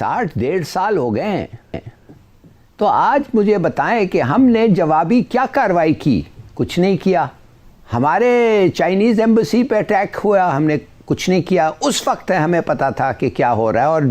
60 1.5 साल हो गए हैं। तो आज मुझे बताएं कि हमने जवाबी क्या कार्रवाई की? कुछ नहीं किया। हमारे चाइनीज़ एम्बेसी पे अटैक हुआ, हमने कुछ नहीं किया। उस वक्त हमें पता था कि क्या हो रहा है और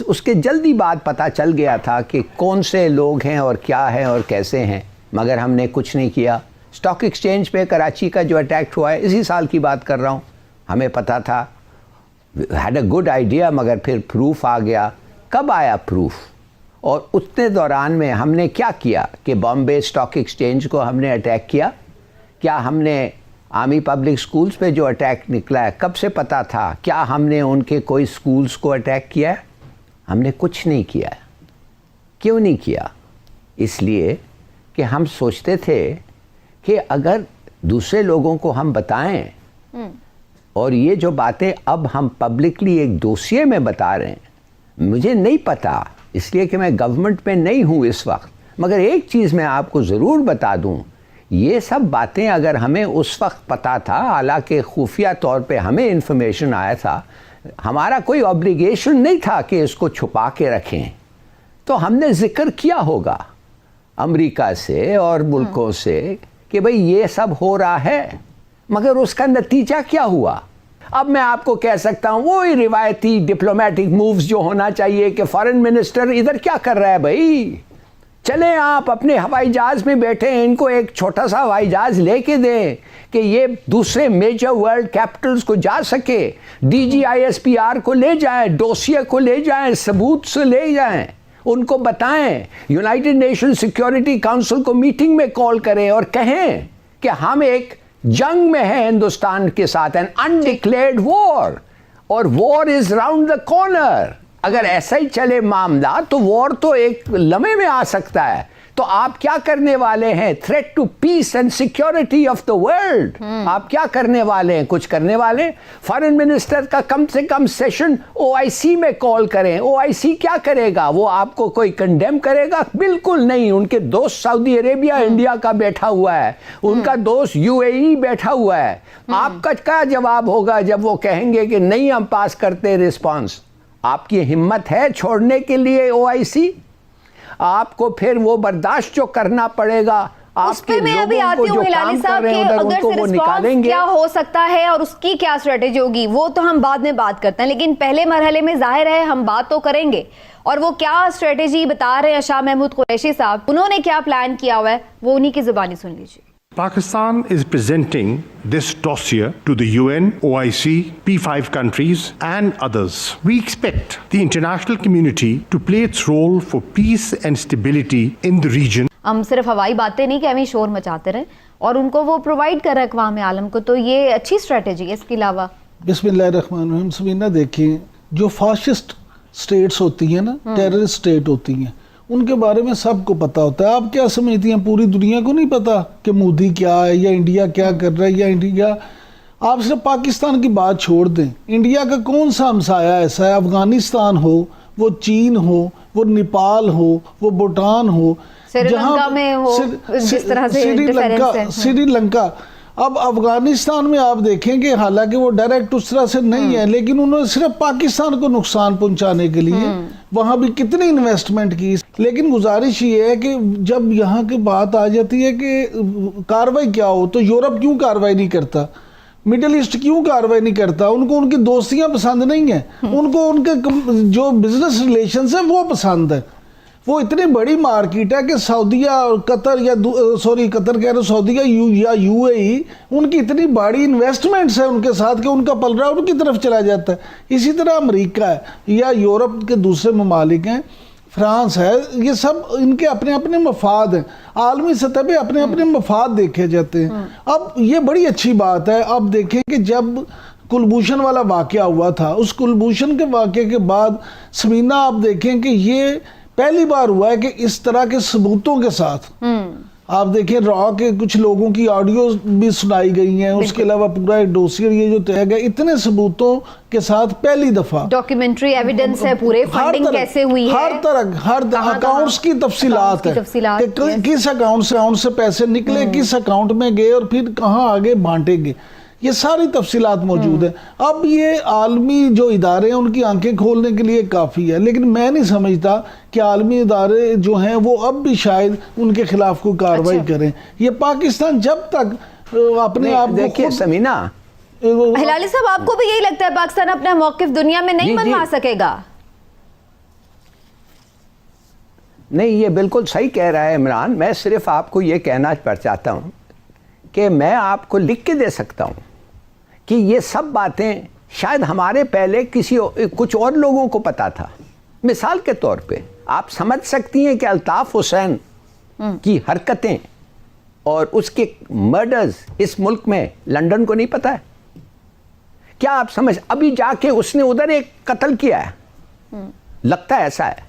उसके जल्दी बाद पता चल गया था कि कौन से लोग हैं और क्या है और कैसे हैं, मगर हमने कुछ नहीं किया। स्टॉक एक्सचेंज पे कराची का जो अटैक हुआ है, इसी साल की बात कर रहा हूँ, हमें पता था, हैड अ गुड आइडिया, मगर फिर प्रूफ आ गया। कब आया प्रूफ? और उतने दौरान में हमने क्या किया कि बॉम्बे स्टॉक एक्सचेंज को हमने अटैक किया? क्या हमने आर्मी पब्लिक स्कूल्स पे जो अटैक निकला है, कब से पता था? क्या हमने उनके कोई स्कूल्स को अटैक किया है? हमने कुछ नहीं किया। क्यों नहीं किया? इसलिए कि हम सोचते थे कि अगर दूसरे लोगों को हम बताएं, और ये जो बातें अब हम पब्लिकली एक डोसिए में बता रहे हैं, मुझे नहीं पता इसलिए कि मैं गवर्नमेंट में नहीं हूँ इस वक्त, मगर एक चीज़ मैं आपको ज़रूर बता दूँ, ये सब बातें अगर हमें उस वक्त पता था, हालांकि खुफिया तौर पे हमें इन्फॉर्मेशन आया था, हमारा कोई ऑब्लिगेशन नहीं था कि इसको छुपा के रखें, तो हमने जिक्र किया होगा अमेरिका से और मुल्कों से कि भाई ये सब हो रहा है, मगर उसका नतीजा क्या हुआ? अब मैं आपको कह सकता हूँ वही रिवायती डिप्लोमेटिक मूव्स जो होना चाहिए कि फॉरेन मिनिस्टर इधर क्या कर रहा है भाई, चले आप अपने हवाई जहाज में बैठे हैं, इनको एक छोटा सा हवाई जहाज लेके दें कि ये दूसरे मेजर वर्ल्ड कैपिटल्स को जा सके, DGISPR को ले जाएं, डोसियर को ले जाएं, सबूत से ले जाएं, उनको बताएं, यूनाइटेड नेशन सिक्योरिटी काउंसिल को मीटिंग में कॉल करें और कहें कि हम एक जंग में है हिंदुस्तान के साथ, एन अनडिक्लेयर्ड वॉर, और war is round the corner. अगर ऐसा ही चले मामला तो वॉर तो एक लम्हे में आ सकता है। तो आप क्या करने वाले हैं? Threat to peace and security of the world. आप क्या करने वाले हैं? कुछ करने वाले? फॉरेन मिनिस्टर का कम से कम सेशन OIC में कॉल करें। OIC क्या करेगा? वो आपको कोई कंडेम करेगा? बिल्कुल नहीं। उनके दोस्त सऊदी अरेबिया इंडिया का बैठा हुआ है, उनका दोस्त UAE बैठा हुआ है। आपका क्या जवाब होगा जब वो कहेंगे कि नहीं हम पास करते रिस्पॉन्स? आपकी हिम्मत है छोड़ने के लिए OIC? आपको फिर वो बर्दाश्त जो करना पड़ेगा, आपके लोगों को जो काम कर रहे हैं उधर उनको वो निकालेंगे। क्या हो सकता है और उसकी क्या स्ट्रेटेजी होगी वो तो हम बाद में बात करते हैं, लेकिन पहले मरहले में जाहिर है हम बात तो करेंगे। और वो क्या स्ट्रेटेजी बता रहे हैं शाह महमूद कुरैशी साहब, उन्होंने क्या प्लान किया हुआ है, वो उन्हीं की जुबानी सुन लीजिए। Pakistan is presenting this dossier to the UN, OIC, P5 countries and others. We expect the international community to play its role for peace and stability in the region. हम सिर्फ हवाई बातें नहीं कि हम शोर मचाते रहें, और उनको वो प्रोवाइड कर रहे हैं अक़वाम आलम को, तो ये अच्छी स्ट्रेटेजी है। इसके अलावा बिस्मिल्लाहिर्रहमानिर्रहीम, समीना देखें, जो फाशिस्ट स्टेट्स होती हैं ना, टेररिस्ट स्टेट होती हैं, उनके बारे में सबको पता होता है। आप क्या समझती हैं पूरी दुनिया को नहीं पता कि मोदी क्या है या इंडिया क्या कर रहा है? या इंडिया, आप सिर्फ पाकिस्तान की बात छोड़ दें, इंडिया का कौन सा हमसाया ऐसा है, अफगानिस्तान हो, वो चीन हो, वो नेपाल हो, वो भूटान हो, श्रीलंका में हो, जिस तरह से श्रीलंका। अब अफगानिस्तान में आप देखेंगे, हालांकि वो डायरेक्ट उस तरह से नहीं है, लेकिन उन्होंने सिर्फ पाकिस्तान को नुकसान पहुंचाने के लिए वहां भी कितनी इन्वेस्टमेंट की। लेकिन गुजारिश ये है कि जब यहाँ की बात आ जाती है कि कार्रवाई क्या हो, तो यूरोप क्यों कार्रवाई नहीं करता, मिडिल ईस्ट क्यों कार्रवाई नहीं करता? उनको उनकी दोस्तियां पसंद नहीं है, उनको उनके जो बिजनेस रिलेशंस है वो पसंद है। वो इतनी बड़ी मार्केट है कि सऊदीया और कतर, या कतर कह रहे, सऊदीया या UAE, उनकी इतनी बड़ी इन्वेस्टमेंट्स है उनके साथ कि उनका पलड़ा उनकी तरफ चला जाता है। इसी तरह अमेरिका है या यूरोप के दूसरे ममालिक हैं, फ्रांस है, ये सब इनके अपने अपने मफाद हैं, आलमी सतह पे अपने अपने मफाद देखे जाते हैं। अब ये बड़ी अच्छी बात है। अब देखें कि जब कुलभूषण वाला वाक़या हुआ था, उस कुलभूषण के वाक़े के बाद समीना, आप देखें कि ये पहली बार हुआ है कि इस तरह के सबूतों के साथ, आप देखें रॉ के कुछ लोगों की ऑडियो भी सुनाई गई हैं, उसके अलावा पूरा एक डोसियर ये जो तय गया, इतने सबूतों के साथ पहली दफा डॉक्यूमेंट्री एविडेंस है, पूरे फंडिंग कैसे हुई है, हर अकाउंट्स की तफसीलात है कि किस अकाउंट से पैसे निकले, किस अकाउंट में गए और फिर कहाँ आगे बांटेंगे। ये सारी तफसीलात मौजूद है। अब ये आलमी जो इदारे हैं उनकी आंखें खोलने के लिए काफ़ी है, लेकिन मैं नहीं समझता कि आलमी इदारे जो हैं वो अब भी शायद उनके खिलाफ कोई कार्रवाई करें। ये पाकिस्तान जब तक अपने आप देखिए समीना, हिलाली साहब, आपको भी यही लगता है पाकिस्तान अपना मौकिफ दुनिया में नहीं मनवा सकेगा? नहीं, ये बिल्कुल सही कह रहा है इमरान। मैं सिर्फ आपको ये कहना चाहता हूँ कि मैं आपको लिख के दे सकता हूँ कि ये सब बातें शायद हमारे पहले कुछ और लोगों को पता था। मिसाल के तौर पे आप समझ सकती हैं कि अल्ताफ हुसैन की हरकतें और उसके मर्डर्स इस मुल्क में लंदन को नहीं पता है? क्या आप समझ, अभी जाके उसने उधर एक कत्ल किया है, लगता है ऐसा है।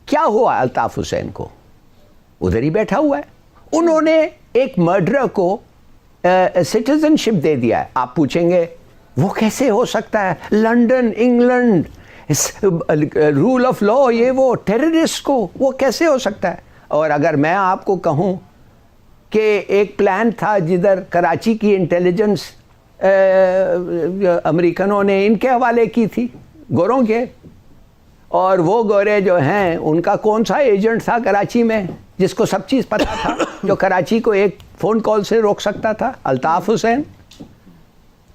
क्या हुआ अल्ताफ हुसैन को? उधर ही बैठा हुआ है। उन्होंने एक मर्डरर को सिटीजनशिप दे दिया है। आप पूछेंगे वो कैसे हो सकता है? London, England, rule of law, ये वो, टेररिस्ट को वो कैसे हो सकता है? और अगर मैं आपको कहूं कि एक प्लान था जिधर कराची की इंटेलिजेंस अमेरिकनों ने इनके हवाले की थी, गोरों के, और वो गोरे जो हैं उनका कौन सा एजेंट था कराची में जिसको सब चीज़ पता था, जो कराची को एक फ़ोन कॉल से रोक सकता था? अल्ताफ हुसैन।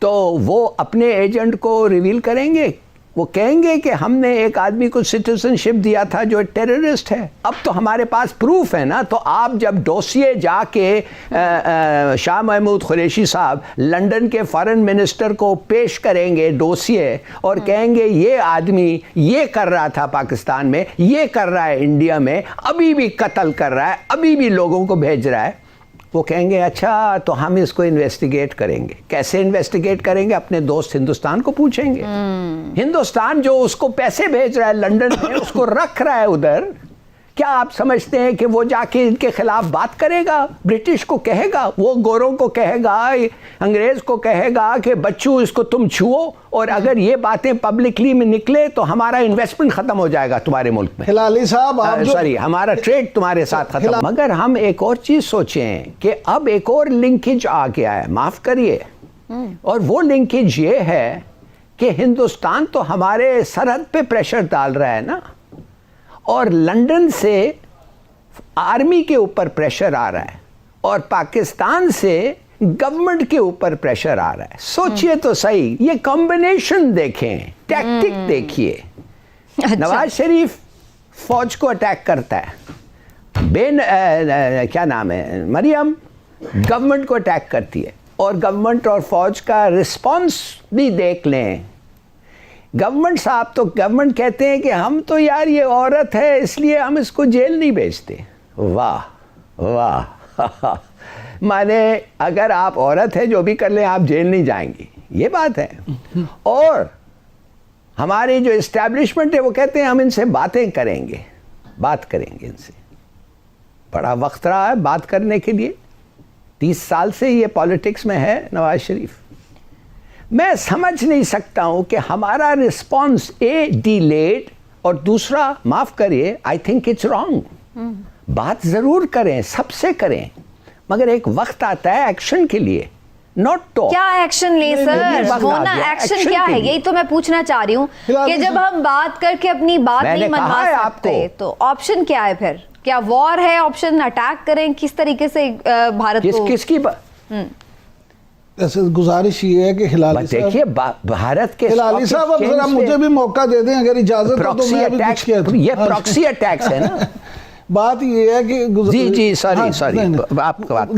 तो वो अपने एजेंट को रिवील करेंगे, वो कहेंगे कि हमने एक आदमी को सिटीजनशिप दिया था जो टेररिस्ट है। अब तो हमारे पास प्रूफ है ना। तो आप जब डोसिए जाके शाह महमूद कुरैशी साहब लंदन के फॉरेन मिनिस्टर को पेश करेंगे डोसिए और कहेंगे ये आदमी ये कर रहा था पाकिस्तान में, ये कर रहा है इंडिया में, अभी भी कत्ल कर रहा है, अभी भी लोगों को भेज रहा है, वो कहेंगे अच्छा तो हम इसको इन्वेस्टिगेट करेंगे। कैसे इन्वेस्टिगेट करेंगे? अपने दोस्त हिंदुस्तान को पूछेंगे। हिंदुस्तान जो उसको पैसे भेज रहा है लंदन में, उसको रख रहा है उधर, क्या आप समझते हैं कि वो जाके इनके खिलाफ बात करेगा? ब्रिटिश को कहेगा, वो गोरों को कहेगा, अंग्रेज को कहेगा कि बच्चू इसको तुम छुओ, और अगर ये बातें पब्लिकली में निकले तो हमारा इन्वेस्टमेंट खत्म हो जाएगा तुम्हारे मुल्क में। हिलाली साहब, सॉरी, हमारा ट्रेड तुम्हारे साथ खत्म। मगर हम एक और चीज सोचें कि अब एक और लिंकेज आ गया है, माफ करिए, और वो लिंकेज ये है कि हिंदुस्तान तो हमारे सरहद पे प्रेशर डाल रहा है ना, और लंदन से आर्मी के ऊपर प्रेशर आ रहा है, और पाकिस्तान से गवर्नमेंट के ऊपर प्रेशर आ रहा है। सोचिए तो सही, ये कॉम्बिनेशन देखें, टैक्टिक देखिए। अच्छा। नवाज शरीफ फौज को अटैक करता है, क्या नाम है, मरियम गवर्नमेंट को अटैक करती है, और गवर्नमेंट और फौज का रिस्पॉन्स भी देख लें। गवर्नमेंट साहब तो गवर्नमेंट कहते हैं कि हम तो यार ये औरत है इसलिए हम इसको जेल नहीं भेजते। वाह वाह माने अगर आप औरत है जो भी कर लें आप जेल नहीं जाएंगी, ये बात है। और हमारी जो इस्टेब्लिशमेंट है वो कहते हैं हम इनसे बातें करेंगे, बात करेंगे इनसे। बड़ा वक्त रहा है बात करने के लिए, 30 साल से ये पॉलिटिक्स में है नवाज शरीफ। मैं समझ नहीं सकता हूं कि हमारा रिस्पॉन्स डिलेड, और दूसरा माफ करिए, आई थिंक इट्स रॉन्ग। बात जरूर करें, सबसे करें, मगर एक वक्त आता है एक्शन के लिए, नॉट टॉक। क्या एक्शन ले सर? होना एक्शन क्या है, यही तो मैं पूछना चाह रही हूँ कि जब हम बात करके अपनी बात नहीं मनवा सकते तो ऑप्शन क्या है फिर? क्या वॉर है ऑप्शन? अटैक करें? किस तरीके से भारत को किसकी ऐसे गुजारिश ये है कि हिलाली साहब, देखिए भारत के हिलाली साहब अब जरा मुझे भी मौका दे दें अगर इजाजत हो तो मैं भी कुछ कहता हूं। ये प्रॉक्सी अटैक्स है ना। बात ये है कि जी सॉरी आपका बात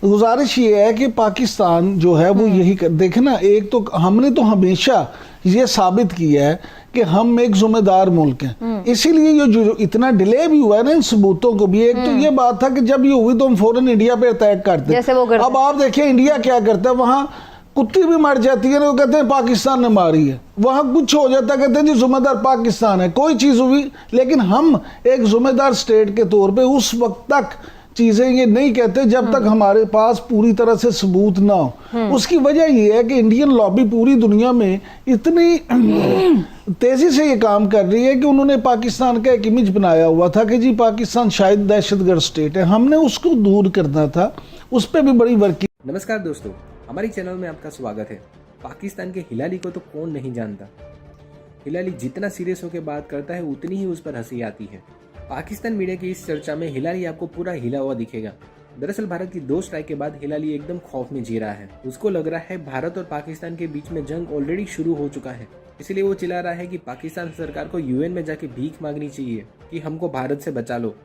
गुजारिश ये है कि पाकिस्तान जो है वो यही देखे ना, एक तो हमने तो हमेशा ये साबित किया है कि हम एक जिम्मेदार मुल्क हैं, इसीलिए ये जो इतना डिले भी हुआ है ना इन सबूतों को भी। एक तो ये बात था कि जब ये हुई तो हम फौरन इंडिया पे अटैक करते, अब आप देखिए इंडिया क्या करता है, वहां कुत्ती भी मर जाती है ना, वो कहते हैं पाकिस्तान ने मारी है, वहां कुछ हो जाता है कहते हैं जी जिम्मेदार पाकिस्तान है, कोई चीज हुई, लेकिन हम एक जिम्मेदार स्टेट के तौर पे उस वक्त तक चीजें ये नहीं कहते जब तक हमारे पास पूरी तरह से सबूत ना हो। उसकी वजह ये है कि इंडियन लॉबी पूरी दुनिया में इतनी तेजी से ये काम कर रही है कि उन्होंने पाकिस्तान का एक इमेज बनाया हुआ था कि जी पाकिस्तान शायद दहशतगर्द स्टेट है, हमने उसको दूर करना था, उस पर भी बड़ी वर्क की। नमस्कार दोस्तों, हमारे चैनल में आपका स्वागत है। पाकिस्तान के हिलाली को तो कौन नहीं जानता। हिलाली जितना सीरियस होकर बात करता है उतनी ही उस पर हंसी आती है। पाकिस्तान मीडिया की इस चर्चा में हिलाली आपको पूरा हिला हुआ दिखेगा। दरअसल भारत की 2 स्ट्राइक के बाद हिलाली एकदम खौफ में जी रहा है। उसको लग रहा है भारत और पाकिस्तान के बीच में जंग ऑलरेडी शुरू हो चुका है, इसलिए वो चिल्ला रहा है कि पाकिस्तान सरकार को यूएन में जाके भीख मांगनी चाहिए कि हमको भारत से बचा लो।